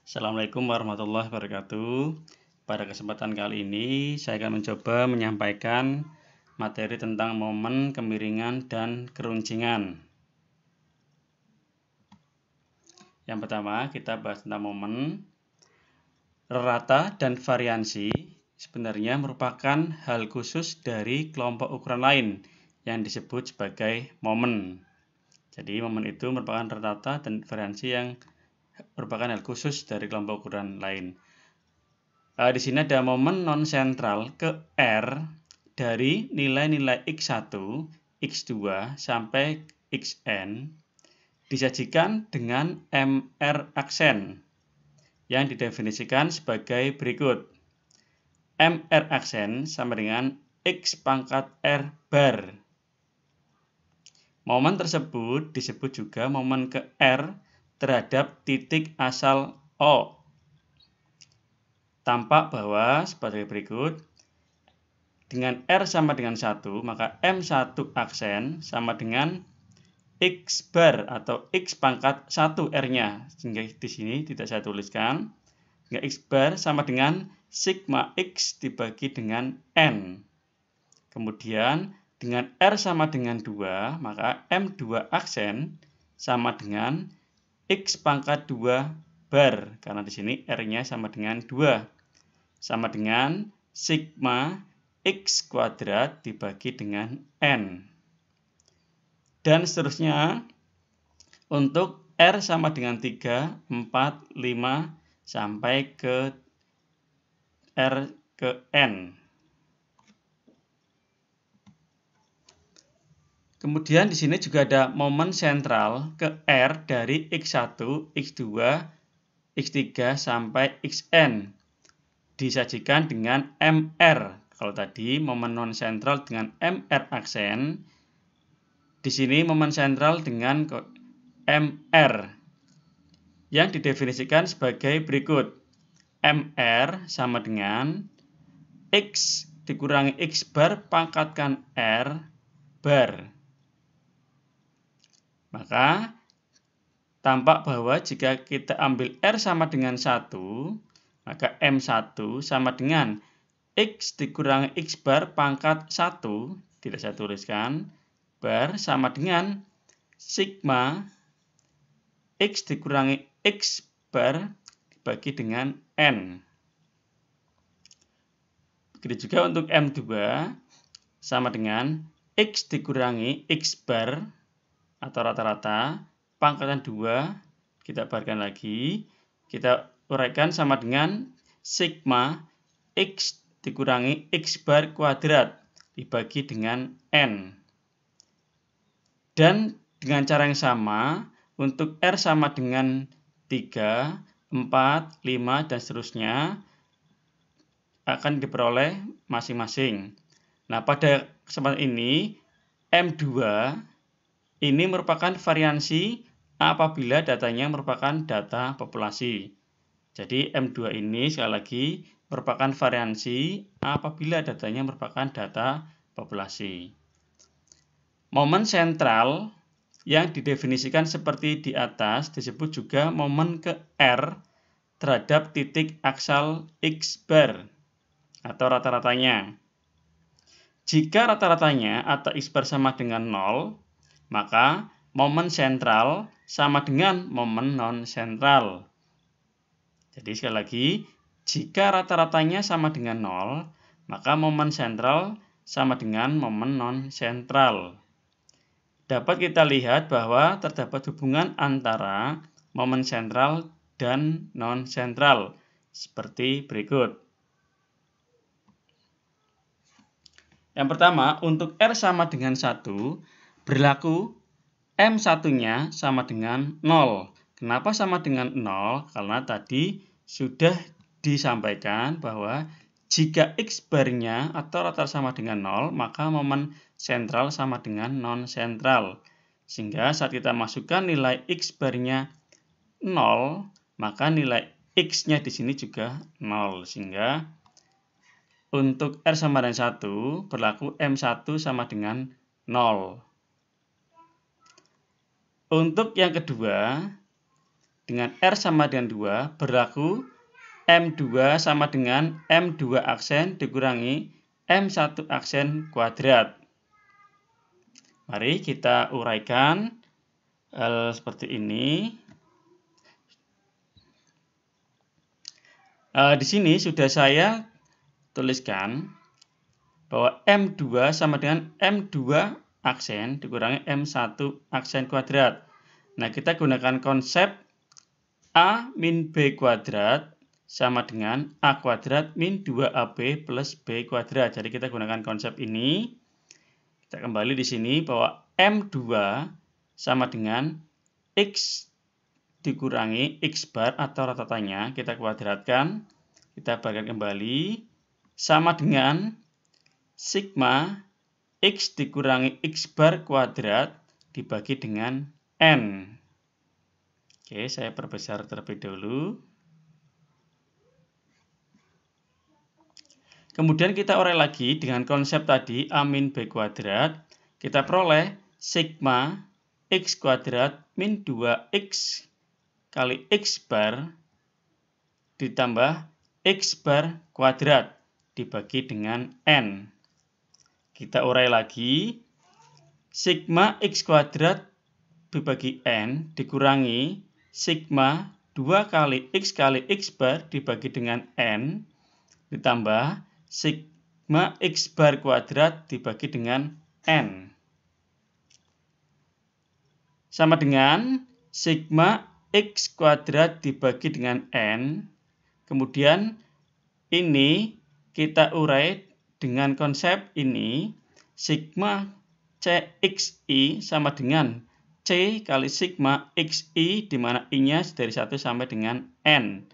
Assalamualaikum warahmatullahi wabarakatuh. Pada kesempatan kali ini saya akan mencoba menyampaikan materi tentang momen, kemiringan, dan keruncingan. Yang pertama kita bahas tentang momen. Rata dan variansi sebenarnya merupakan hal khusus dari kelompok ukuran lain yang disebut sebagai momen. Jadi momen itu merupakan rata dan variansi yang merupakan hal khusus dari kelompok ukuran lain. Di sini ada momen non-sentral ke R dari nilai-nilai X1, X2, sampai Xn disajikan dengan MR aksen yang didefinisikan sebagai berikut. MR aksen sama dengan X pangkat R bar. Momen tersebut disebut juga momen ke R terhadap titik asal O. Tampak bahwa sebagai berikut. Dengan R sama dengan 1, maka M1 aksen sama dengan X bar atau X pangkat 1 R-nya. Sehingga di sini tidak saya tuliskan. Sehingga X bar sama dengan sigma X dibagi dengan N. Kemudian dengan R sama dengan 2, maka M2 aksen sama dengan X pangkat 2 bar, karena di sini R-nya sama dengan 2, sama dengan sigma X kuadrat dibagi dengan N. Dan seterusnya, untuk R sama dengan 3, 4, 5, sampai ke R ke N. Kemudian di sini juga ada momen sentral ke R dari X1, X2, X3 sampai Xn. Disajikan dengan MR. Kalau tadi momen non sentral dengan MR aksen, di sini momen sentral dengan MR yang didefinisikan sebagai berikut. MR sama dengan X dikurangi X bar pangkatkan R bar. Maka tampak bahwa jika kita ambil R sama dengan 1, maka M1 sama dengan X dikurangi X bar pangkat 1, tidak saya tuliskan, bar sama dengan sigma X dikurangi X bar dibagi dengan N. Begitu juga untuk M2 sama dengan X dikurangi X bar atau rata-rata pangkatan 2, kita barkan lagi, kita uraikan sama dengan sigma X dikurangi X bar kuadrat dibagi dengan N. Dan dengan cara yang sama, untuk R sama dengan 3, 4, 5, dan seterusnya akan diperoleh masing-masing. Nah, pada kesempatan ini, M2 ini merupakan variansi apabila datanya merupakan data populasi. Jadi M2 ini sekali lagi merupakan variansi apabila datanya merupakan data populasi. Momen sentral yang didefinisikan seperti di atas disebut juga momen ke R terhadap titik aksal X bar atau rata-ratanya. Jika rata-ratanya atau X bar sama dengan 0, maka momen sentral sama dengan momen non-sentral. Jadi sekali lagi, jika rata-ratanya sama dengan 0, maka momen sentral sama dengan momen non-sentral. Dapat kita lihat bahwa terdapat hubungan antara momen sentral dan non-sentral seperti berikut. Yang pertama, untuk R sama dengan 1, berlaku M1-nya sama dengan 0. Kenapa sama dengan 0? Karena tadi sudah disampaikan bahwa jika X bar-nya atau rata sama dengan 0, maka momen sentral sama dengan non-sentral. Sehingga saat kita masukkan nilai X bar-nya 0, maka nilai X-nya di sini juga 0. Sehingga untuk R sama dengan 1, berlaku M1 sama dengan 0. Untuk yang kedua, dengan R sama dengan 2 berlaku M2 sama dengan M2 aksen dikurangi M1 aksen kuadrat. Mari kita uraikan hal seperti ini. Di sini sudah saya tuliskan bahwa M2 sama dengan M2 aksen dikurangi M1 aksen kuadrat. Nah, kita gunakan konsep A min B kuadrat sama dengan A kuadrat min 2AB plus B kuadrat. Jadi kita gunakan konsep ini. Kita kembali di sini bahwa M2 sama dengan X dikurangi X bar atau rata-ratanya. Kita kuadratkan. Kita balikan kembali. Sama dengan sigma X dikurangi X bar kuadrat dibagi dengan N. Oke, saya perbesar terlebih dahulu. Kemudian kita urai lagi dengan konsep tadi A min B kuadrat. Kita peroleh sigma X kuadrat min 2X kali X bar ditambah X bar kuadrat dibagi dengan N. Kita urai lagi. Sigma X kuadrat dibagi N dikurangi sigma 2 kali X bar dibagi dengan N ditambah sigma X bar kuadrat dibagi dengan N. Sama dengan sigma X kuadrat dibagi dengan N. Kemudian ini kita urai dengan konsep ini. Sigma CXI sama dengan C kali sigma XI, di mana I-nya dari 1 sampai dengan N.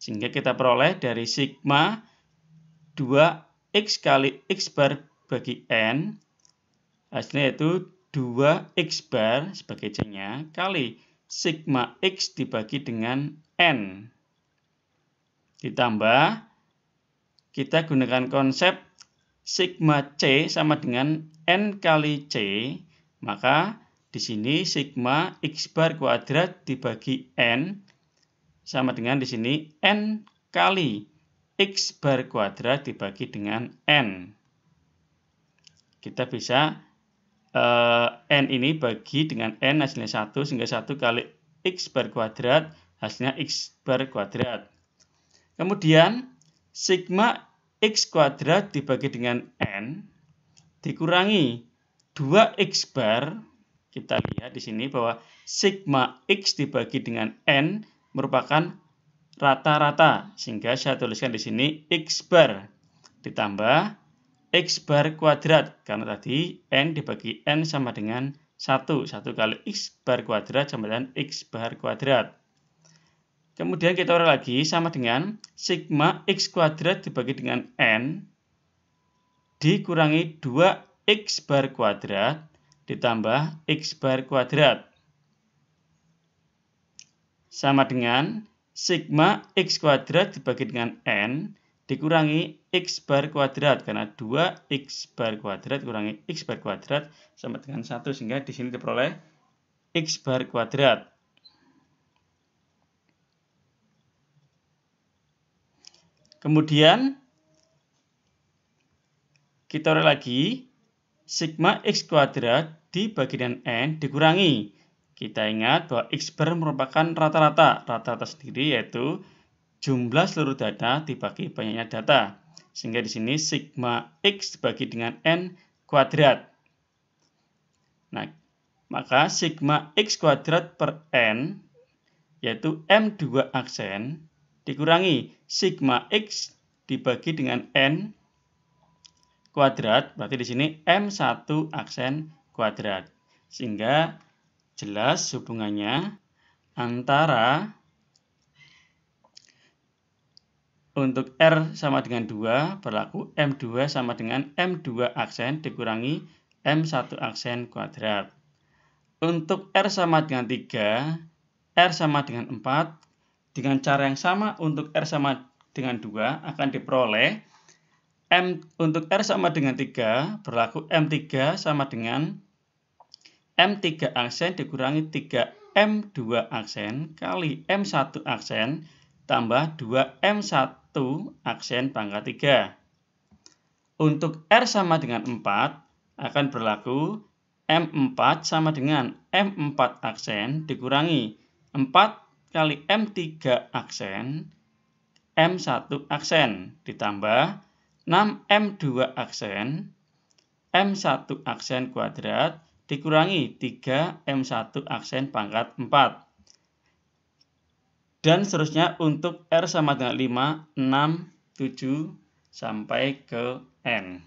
Sehingga kita peroleh dari sigma 2X kali X bar bagi N, hasilnya yaitu 2X bar sebagai C-nya, kali sigma X dibagi dengan N. Ditambah, kita gunakan konsep sigma C sama dengan N kali C, maka di sini sigma X bar kuadrat dibagi N sama dengan di sini N kali X bar kuadrat dibagi dengan N. Kita bisa N ini bagi dengan N hasilnya 1, sehingga 1 kali X bar kuadrat hasilnya X bar kuadrat. Kemudian sigma X kuadrat dibagi dengan N dikurangi 2X bar. Kita lihat di sini bahwa sigma X dibagi dengan N merupakan rata-rata, sehingga saya tuliskan di sini X bar ditambah X bar kuadrat, karena tadi N dibagi N sama dengan 1. 1 kali X bar kuadrat sama dengan X bar kuadrat. Kemudian kita urai lagi sama dengan sigma X kuadrat dibagi dengan N dikurangi 2X bar kuadrat ditambah X bar kuadrat. Sama dengan sigma X kuadrat dibagi dengan N dikurangi X bar kuadrat, karena 2X bar kuadrat kurangi X bar kuadrat sama dengan 1, sehingga di sini diperoleh X bar kuadrat. Kemudian kita urai lagi, sigma X kuadrat dibagi dengan N dikurangi. Kita ingat bahwa X bar merupakan rata-rata. Rata-rata sendiri yaitu jumlah seluruh data dibagi banyaknya data. Sehingga di sini sigma X dibagi dengan N kuadrat. Nah, maka sigma X kuadrat per N yaitu M2 aksen dikurangi sigma X dibagi dengan N kuadrat, berarti di sini M1 aksen kuadrat. Sehingga jelas hubungannya antara untuk R sama dengan 2 berlaku M2 sama dengan M2 aksen dikurangi M1 aksen kuadrat. Untuk R sama dengan 3, R sama dengan 4, dengan cara yang sama untuk R sama dengan 2 akan diperoleh untuk R sama dengan 3 berlaku M3 sama dengan M3 aksen dikurangi 3 M2 aksen kali M1 aksen tambah 2M1 aksen pangkat 3. Untuk R sama dengan 4, akan berlaku M4 sama dengan M4 aksen dikurangi 4 kali M3 aksen M1 aksen ditambah 6M2 aksen M1 aksen kuadrat dikurangi 3M1 aksen pangkat 4. Dan seterusnya untuk R sama dengan 5, 6, 7, sampai ke N.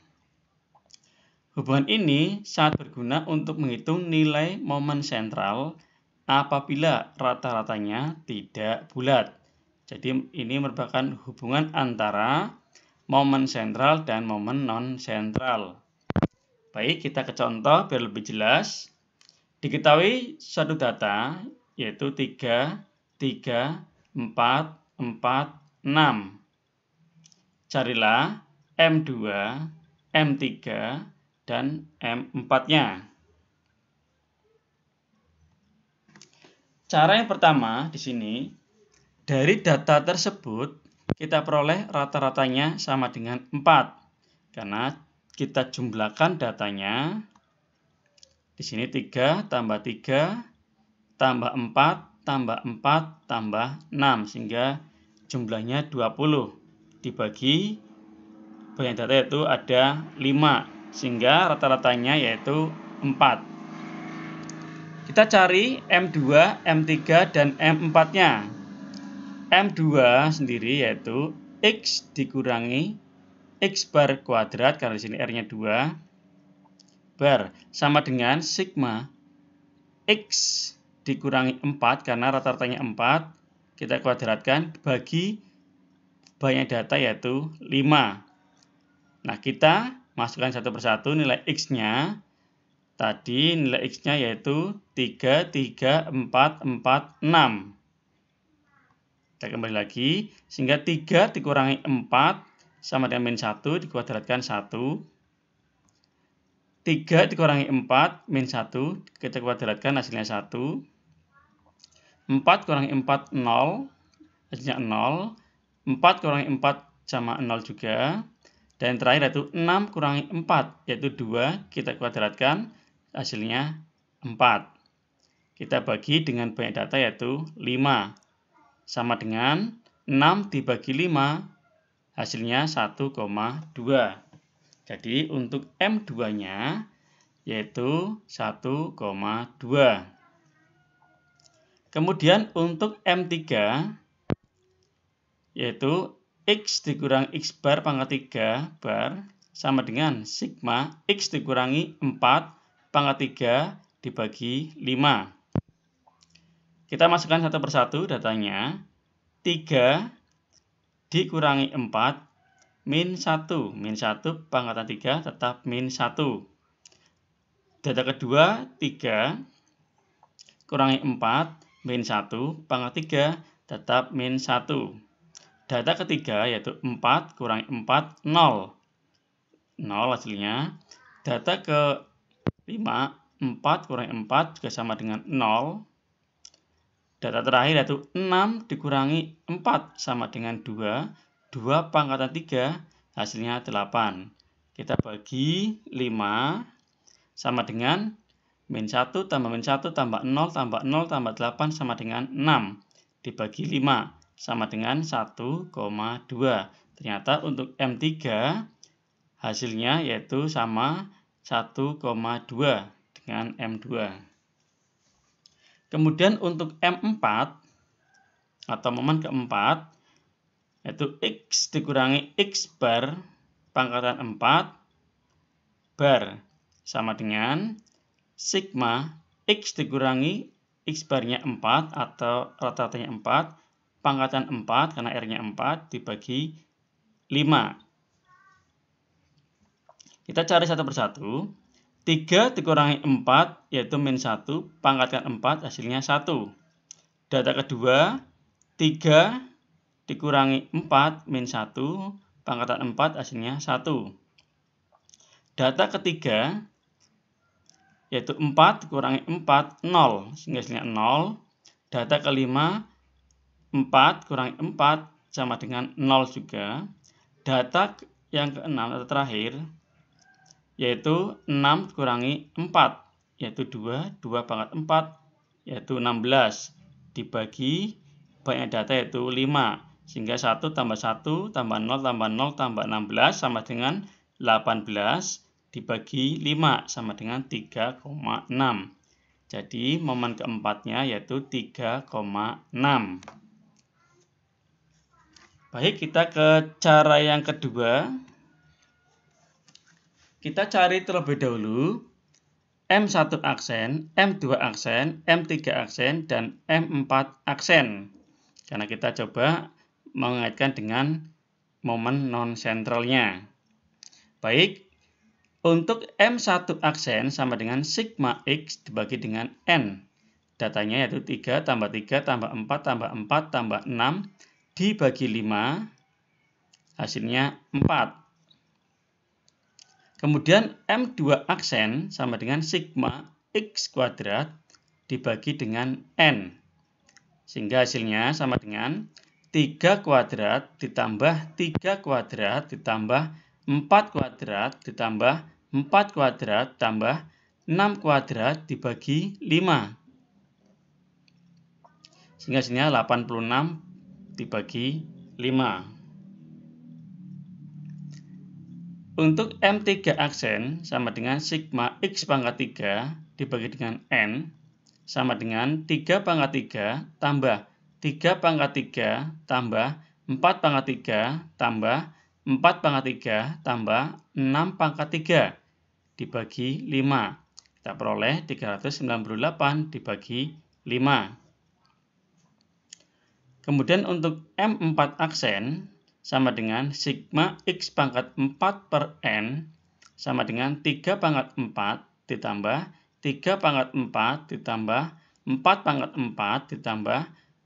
Hubungan ini sangat berguna untuk menghitung nilai momen sentral apabila rata-ratanya tidak bulat. Jadi ini merupakan hubungan antara momen sentral dan momen non-sentral. Baik, kita ke contoh biar lebih jelas. Diketahui suatu data yaitu 3, 3, 4, 4, 6. Carilah M2, M3, dan M4-nya. Cara yang pertama di sini, dari data tersebut kita peroleh rata-ratanya sama dengan 4. Karena kita jumlahkan datanya. Di sini 3 tambah 3 tambah 4 tambah 4 tambah 6 sehingga jumlahnya 20. Dibagi banyak data yaitu ada 5 sehingga rata-ratanya yaitu 4. Kita cari M2, M3, dan M4-nya. M2 sendiri yaitu X dikurangi X bar kuadrat, karena di sini R-nya 2, bar sama dengan sigma X dikurangi 4, karena rata-ratanya 4, kita kuadratkan bagi banyak data yaitu 5. Nah, kita masukkan satu persatu nilai X-nya. Tadi nilai X-nya yaitu 3, 3, 4, 4, 6. Kita kembali lagi, sehingga 3 dikurangi 4 sama dengan min 1, dikuadratkan 1. 3 dikurangi 4, min 1, kita kuadratkan hasilnya 1. 4 kurangi 4, 0, hasilnya 0. 4 kurangi 4 sama 0 juga. Dan terakhir yaitu 6 kurangi 4, yaitu 2, kita kuadratkan, hasilnya 4. Kita bagi dengan banyak data yaitu 5. Sama dengan 6 dibagi 5, hasilnya 1,2. Jadi untuk M2-nya yaitu 1,2. Kemudian untuk M3 yaitu X dikurangi X bar pangkat 3 bar sama dengan sigma X dikurangi 4 pangkat 3 dibagi 5. Kita masukkan satu persatu datanya. 3 dikurangi 4 min 1. Min 1 pangkatan 3 tetap min 1. Data kedua 3 kurangi 4 min 1 pangkat 3 tetap min 1. Data ketiga yaitu 4 kurangi 4, 0. 0 hasilnya. Data ke-5, 4 kurangi 4 juga sama dengan 0. Data terakhir yaitu 6 dikurangi 4 sama dengan 2. 2 pangkatan 3 hasilnya 8. Kita bagi 5 sama dengan min 1 tambah min 1 tambah 0 tambah 0 tambah 8 sama dengan 6. Dibagi 5. Sama dengan 1,2. Ternyata untuk M3 hasilnya yaitu sama 1,2 dengan M2. Kemudian untuk M4 atau momen keempat yaitu X dikurangi X bar pangkatan 4 bar sama dengan sigma X dikurangi X barnya 4 atau rata-ratanya 4 pangkatan 4 karena R-nya 4 dibagi 5. Kita cari satu persatu. 3 dikurangi 4 yaitu min 1 pangkatan 4 hasilnya 1. Data kedua 3 dikurangi 4 min 1 pangkatan 4 hasilnya 1. Data ketiga yaitu 4 kurangi 4, 0. Sehingga hasilnya 0. Data kelima, 4 kurangi 4 sama dengan 0 juga. Data yang keenam atau terakhir, yaitu 6 kurangi 4, yaitu 2, 2 pangkat 4, yaitu 16. Dibagi banyak data yaitu 5. Sehingga 1 tambah 1 tambah 0 tambah 0 tambah 16 sama dengan 18. Dibagi 5 sama dengan 3,6. Jadi momen keempatnya yaitu 3,6. Baik, kita ke cara yang kedua. Kita cari terlebih dahulu M1 aksen, M2 aksen, M3 aksen, dan M4 aksen. Karena kita coba mengaitkan dengan momen non-sentralnya. Baik, untuk M1 aksen sama dengan sigma X dibagi dengan N. Datanya yaitu 3 tambah 3 tambah 4 tambah 4 tambah 6 dibagi 5, hasilnya 4. Kemudian M2 aksen sama dengan sigma X kuadrat dibagi dengan N. Sehingga hasilnya sama dengan 3 kuadrat ditambah 3 kuadrat ditambah 4 kuadrat ditambah 4 kuadrat tambah 6 kuadrat dibagi 5. Sehingga hasilnya 86 dibagi 5. Untuk M3 aksen sama dengan sigma X pangkat 3 dibagi dengan N sama dengan 3 pangkat 3 tambah 3 pangkat 3 tambah 4 pangkat 3 tambah 4 pangkat 3 tambah 6 pangkat 3 dibagi 5. Kita peroleh 398 dibagi 5. Kemudian untuk M4 aksen sama dengan sigma X pangkat 4 per N sama dengan 3 pangkat 4 ditambah 3 pangkat 4 ditambah 4 pangkat 4 ditambah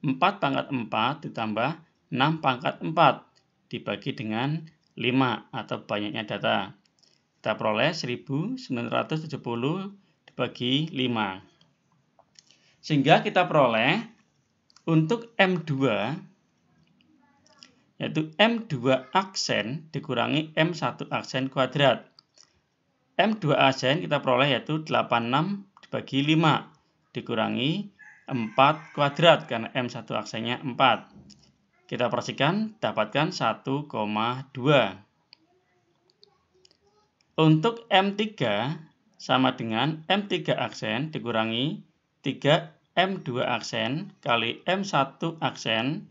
4 pangkat 4 ditambah 6 pangkat 4 dibagi dengan 5 atau banyaknya data. Kita peroleh 1970 dibagi 5. Sehingga kita peroleh untuk M2 yaitu M2 aksen dikurangi M1 aksen kuadrat. M2 aksen kita peroleh yaitu 86 dibagi 5 dikurangi 4 kuadrat karena M1 aksennya 4. Kita perhatikan dapatkan 1,2. Untuk M3 sama dengan M3 aksen dikurangi 3 M2 aksen kali M1 aksen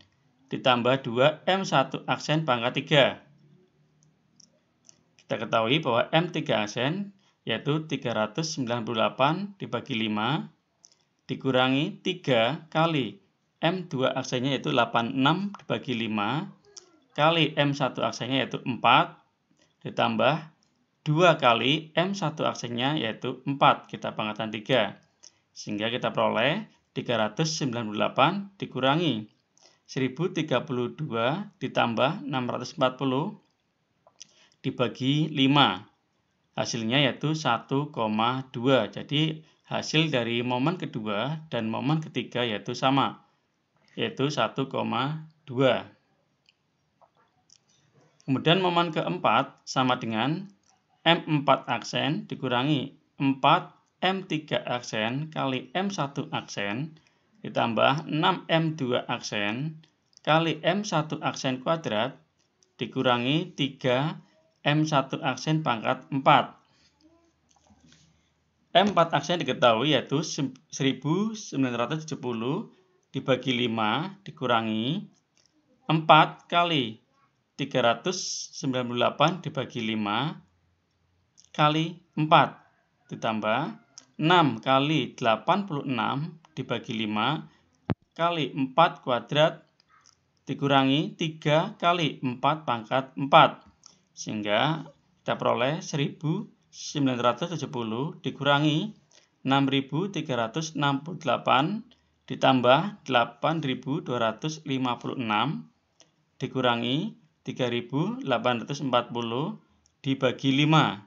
ditambah 2 M1 aksen pangkat 3. Kita ketahui bahwa M3 aksen yaitu 398 dibagi 5 dikurangi 3 kali M2 aksennya yaitu 86 dibagi 5 kali M1 aksennya yaitu 4 ditambah 2 kali M1 aksennya yaitu 4, kita pangkatan 3. Sehingga kita peroleh 398 dikurangi 1032 ditambah 640 dibagi 5. Hasilnya yaitu 1,2. Jadi hasil dari momen kedua dan momen ketiga yaitu sama, yaitu 1,2. Kemudian momen keempat sama dengan M4 aksen dikurangi 4 M3 aksen kali M1 aksen ditambah 6 M2 aksen kali M1 aksen kuadrat dikurangi 3 M1 aksen pangkat 4. M4 aksen diketahui yaitu 1970 dibagi 5 dikurangi 4 kali 398 dibagi 5 kali 4 ditambah 6 kali 86 dibagi 5 kali 4 kuadrat dikurangi 3 kali 4 pangkat 4. Sehingga kita peroleh 1970 dikurangi 6368 ditambah 8256 dikurangi 3840 dibagi 5.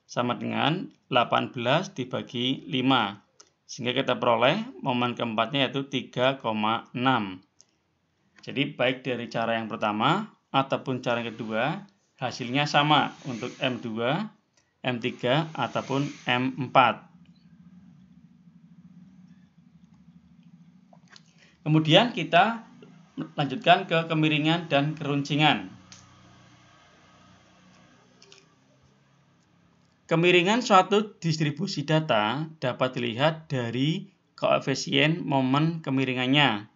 sama dengan 18 dibagi 5. Sehingga kita peroleh momen keempatnya yaitu 3,6. Jadi baik dari cara yang pertama ataupun cara yang kedua, hasilnya sama untuk M2, M3, ataupun M4. Kemudian kita lanjutkan ke kemiringan dan keruncingan. Kemiringan suatu distribusi data dapat dilihat dari koefisien momen kemiringannya,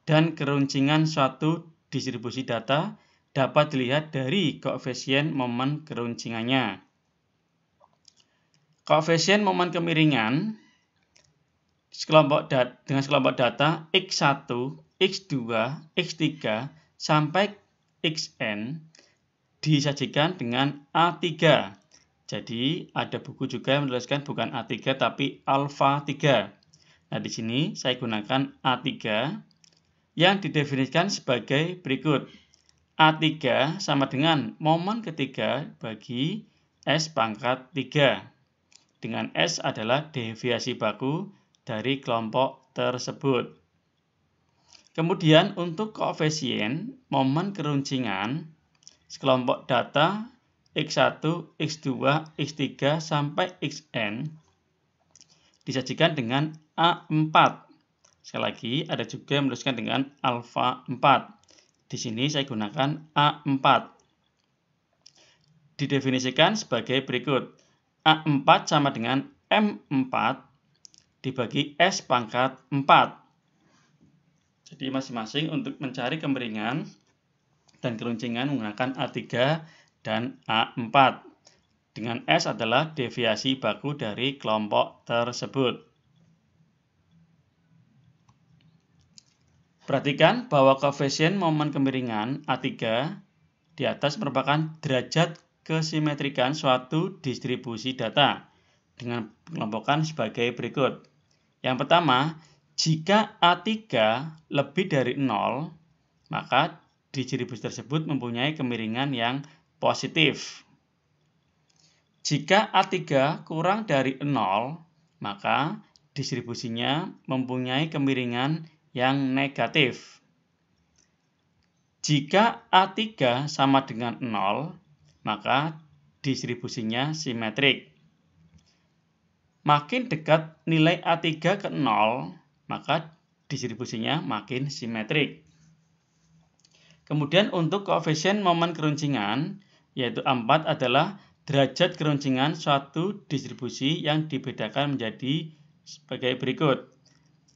dan keruncingan suatu distribusi data dapat dilihat dari koefisien momen keruncingannya. Koefisien momen kemiringan dengan sekelompok data X1, X2, X3, sampai Xn disajikan dengan A3. Jadi ada buku juga yang menuliskan bukan A3 tapi alfa 3. Nah, di sini saya gunakan A3 yang didefinisikan sebagai berikut. A3 sama dengan momen ketiga bagi S pangkat 3. Dengan S adalah deviasi baku dari kelompok tersebut. Kemudian untuk koefisien momen keruncingan sekelompok data X1, X2, X3, sampai Xn disajikan dengan A4. Sekali lagi, ada juga yang menuliskan dengan alfa 4. Di sini saya gunakan A4. Didefinisikan sebagai berikut. A4 sama dengan M4 dibagi S pangkat 4. Jadi masing-masing untuk mencari kemiringan dan keruncingan menggunakan A3 dan A4. Dengan S adalah deviasi baku dari kelompok tersebut. Perhatikan bahwa koefisien momen kemiringan A3 di atas merupakan derajat kesimetrikan suatu distribusi data dengan pengelompokan sebagai berikut. Yang pertama, jika A3 lebih dari 0, maka distribusi tersebut mempunyai kemiringan yang positif. Jika A3 kurang dari 0, maka distribusinya mempunyai kemiringan yang negatif. Jika A3 sama dengan 0, maka distribusinya simetrik. Makin dekat nilai A3 ke 0, maka distribusinya makin simetrik. Kemudian untuk koefisien momen keruncingan, yaitu A4 adalah derajat keruncingan suatu distribusi yang dibedakan menjadi sebagai berikut.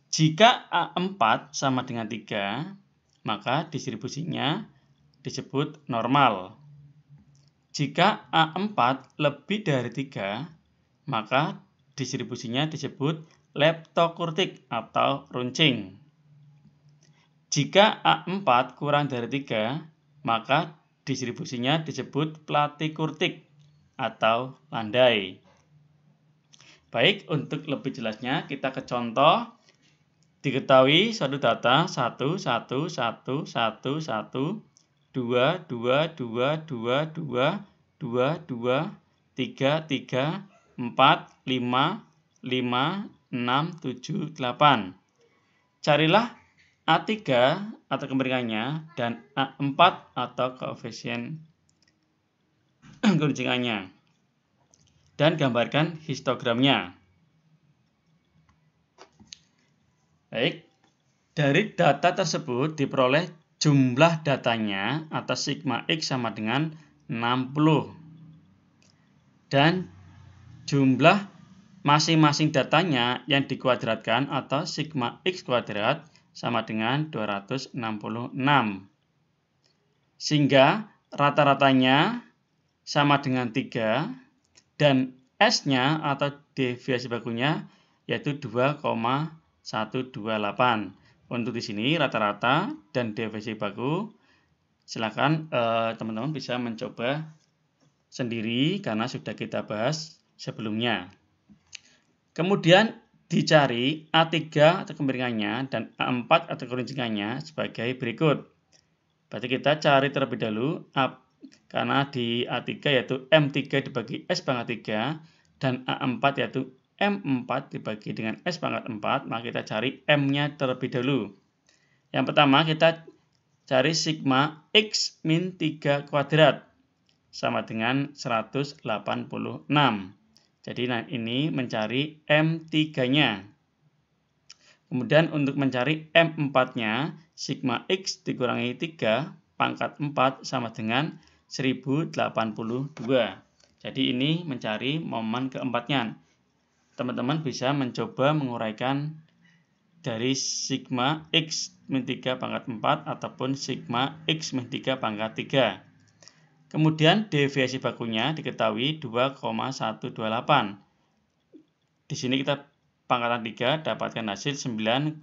Jika A4 sama dengan 3, maka distribusinya disebut normal. Jika A4 lebih dari 3, maka distribusinya disebut leptokurtik atau runcing. Jika A4 kurang dari 3, maka distribusinya disebut platikurtik atau landai. Baik, untuk lebih jelasnya kita ke contoh. Diketahui suatu data 1, 1, 1, 1, 1, 2, 2, 2, 2, 2, 2, 3, 3, 4, 5, 5, 6, 7, 8. Carilah A3 atau kemiringannya dan A4 atau koefisien keruncingannya. Dan gambarkan histogramnya. Baik, dari data tersebut diperoleh jumlah datanya atas sigma X sama dengan 60. Dan jumlah masing-masing datanya yang dikuadratkan atau sigma X kuadrat sama dengan 266. Sehingga rata-ratanya sama dengan 3 dan S-nya atau deviasi bakunya yaitu 2,128. Untuk di sini rata-rata dan deviasi baku, silakan teman-teman bisa mencoba sendiri karena sudah kita bahas sebelumnya. Kemudian dicari A3 atau kemiringannya dan A4 atau keruncingannya sebagai berikut. Berarti kita cari terlebih dahulu karena di A3 yaitu M3 dibagi S pangkat 3 dan A4 yaitu M4 dibagi dengan S pangkat 4, maka kita cari M-nya terlebih dahulu. Yang pertama kita cari sigma X min 3 kuadrat sama dengan 186. Jadi ini mencari M3-nya. Kemudian untuk mencari M4-nya, sigma X dikurangi 3 pangkat 4 sama dengan 1082. Jadi ini mencari momen keempatnya. Teman-teman bisa mencoba menguraikan dari sigma X min 3 pangkat 4 ataupun sigma X min 3 pangkat 3. Kemudian deviasi bakunya diketahui 2,128. Di sini kita pangkatan 3 dapatkan hasil 9,636.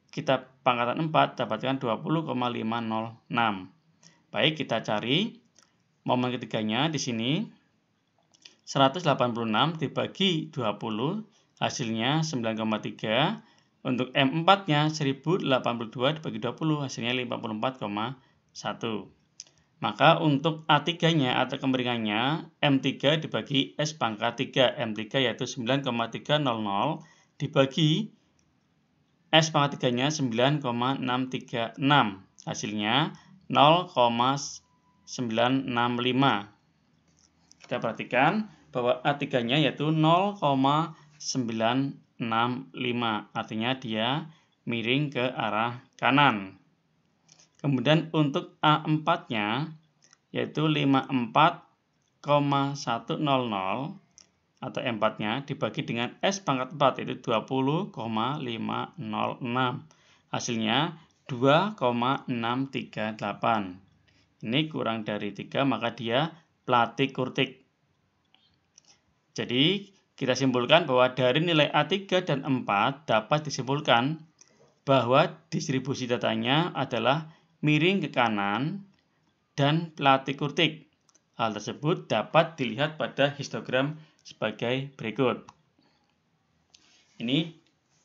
Kita pangkatan 4 dapatkan 20,506. Baik, kita cari momen ketiganya di sini. 186 dibagi 20 hasilnya 9,3. Untuk M4-nya 1082 dibagi 20 hasilnya 54,1. Maka untuk A3-nya atau kemiringannya M3 dibagi S pangkat 3. M3 yaitu 9,300 dibagi S pangkat 3-nya 9,636. Hasilnya 0,965. Kita perhatikan bahwa A3-nya yaitu 0,965. Artinya dia miring ke arah kanan. Kemudian untuk A4-nya yaitu 54,100 atau M4-nya dibagi dengan S pangkat 4 yaitu 20,506. Hasilnya 2,638. Ini kurang dari 3 maka dia platik kurtik. Jadi kita simpulkan bahwa dari nilai A3 dan 4 dapat disimpulkan bahwa distribusi datanya adalah miring ke kanan dan platik kurtik. Hal tersebut dapat dilihat pada histogram sebagai berikut. Ini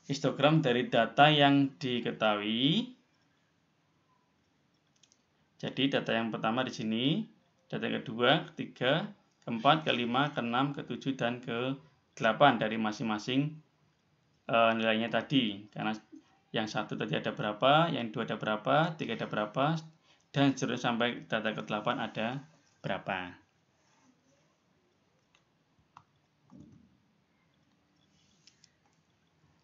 histogram dari data yang diketahui. Jadi data yang pertama di sini, data yang kedua, ketiga, keempat, kelima, keenam, ketujuh, dan ke-8 dari masing-masing nilainya tadi. Karena yang satu tadi ada berapa, yang dua ada berapa, tiga ada berapa, dan seterusnya sampai data ke-8 ada berapa.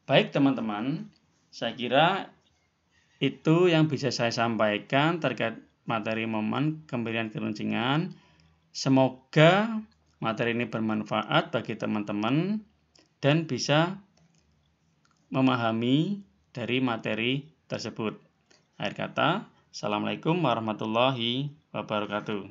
Baik teman-teman, saya kira itu yang bisa saya sampaikan terkait materi momen kemirian keruncingan. Semoga materi ini bermanfaat bagi teman-teman dan bisa memahami dari materi tersebut. Akhir kata, Assalamualaikum warahmatullahi wabarakatuh.